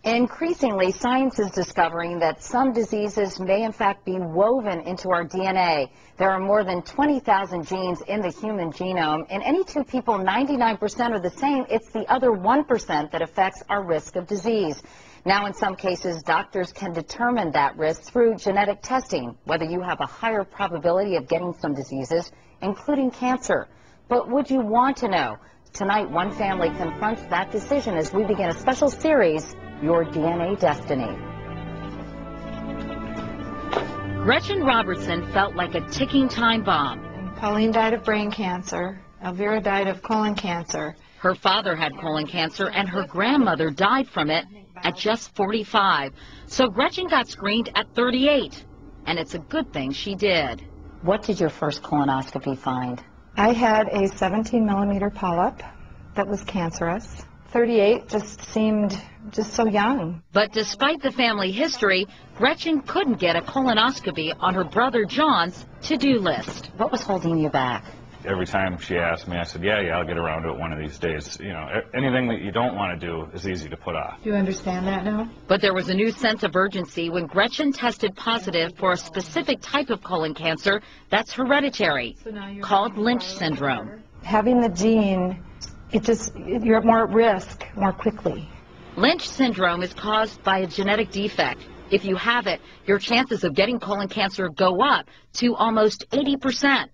Increasingly, science is discovering that some diseases may in fact be woven into our DNA. There are more than 20,000 genes in the human genome. In any two people, 99% are the same. It's the other 1% that affects our risk of disease. Now, in some cases, doctors can determine that risk through genetic testing, whether you have a higher probability of getting some diseases, including cancer. But would you want to know? Tonight, one family confronts that decision as we begin a special series, Your DNA Destiny. Gretchen Robertson felt like a ticking time bomb. Pauline died of brain cancer. Elvira died of colon cancer. Her father had colon cancer, and her grandmother died from it at just 45. So Gretchen got screened at 38, and it's a good thing she did. What did your first colonoscopy find? I had a 17-millimeter polyp that was cancerous. 38 just seemed just so young. But despite the family history, Gretchen couldn't get a colonoscopy on her brother John's to-do list. What was holding you back? Every time she asked me, I said, yeah, I'll get around to it one of these days. You know, anything that you don't want to do is easy to put off. Do you understand that now? But there was a new sense of urgency when Gretchen tested positive for a specific type of colon cancer that's hereditary, called Lynch syndrome. Having the gene, you're more at risk more quickly. Lynch syndrome is caused by a genetic defect. If you have it, your chances of getting colon cancer go up to almost 80%.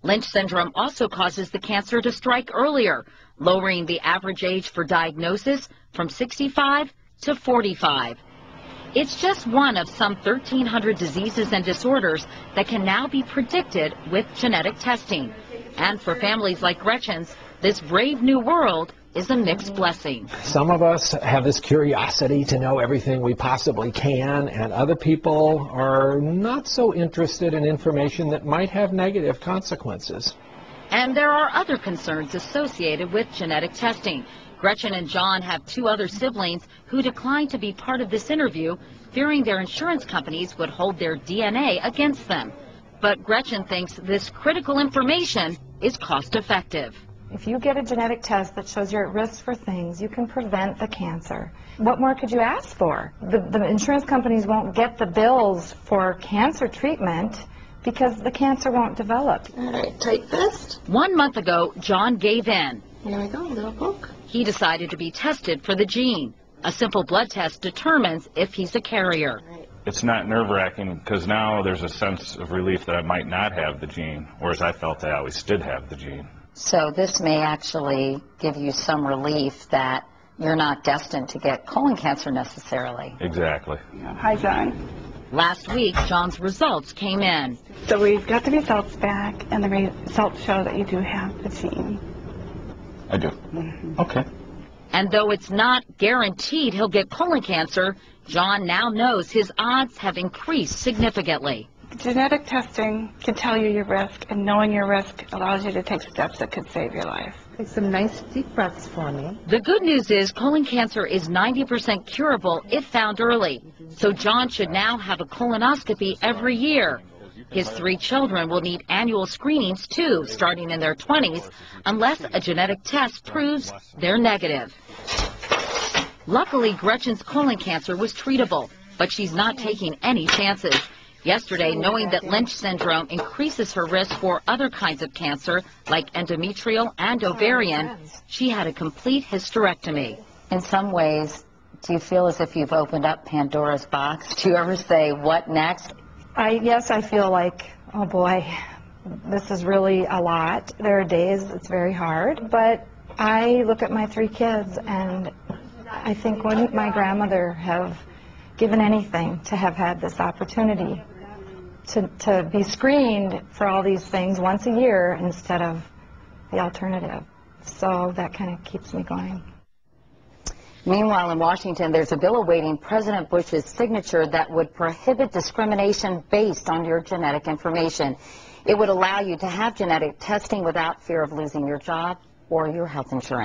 Lynch syndrome also causes the cancer to strike earlier, lowering the average age for diagnosis from 65 to 45. It's just one of some 1,300 diseases and disorders that can now be predicted with genetic testing. And for families like Gretchen's, this brave new world is a mixed blessing. Some of us have this curiosity to know everything we possibly can, and other people are not so interested in information that might have negative consequences. And there are other concerns associated with genetic testing. Gretchen and John have two other siblings who declined to be part of this interview, fearing their insurance companies would hold their DNA against them. But Gretchen thinks this critical information is cost-effective. If you get a genetic test that shows you're at risk for things, you can prevent the cancer. What more could you ask for? The insurance companies won't get the bills for cancer treatment because the cancer won't develop. All right, tight fist. 1 month ago, John gave in. Here we go, little poke. He decided to be tested for the gene. A simple blood test determines if he's a carrier. It's not nerve-wracking because now there's a sense of relief that I might not have the gene, whereas I felt I always did have the gene. So this may actually give you some relief that you're not destined to get colon cancer necessarily. Exactly. Hi, John. Last week, John's results came in. So we've got the results back, and the results show that you do have the gene. I do. Okay. And though it's not guaranteed he'll get colon cancer, John now knows his odds have increased significantly. Genetic testing can tell you your risk, and knowing your risk allows you to take steps that could save your life. Take some nice deep breaths for me. The good news is colon cancer is 90% curable if found early. So John should now have a colonoscopy every year. His 3 children will need annual screenings too, starting in their 20s, unless a genetic test proves they're negative. Luckily, Gretchen's colon cancer was treatable, but she's not taking any chances. Yesterday, knowing that Lynch syndrome increases her risk for other kinds of cancer, like endometrial and ovarian, she had a complete hysterectomy. In some ways, do you feel as if you've opened up Pandora's box? Do you ever say, what next? Yes, I feel like, oh boy, this is really a lot. There are days it's very hard, but I look at my 3 kids and I think, wouldn't my grandmother have given anything to have had this opportunity to be screened for all these things once a year instead of the alternative. So that kind of keeps me going. Meanwhile, in Washington, there's a bill awaiting President Bush's signature that would prohibit discrimination based on your genetic information. It would allow you to have genetic testing without fear of losing your job or your health insurance.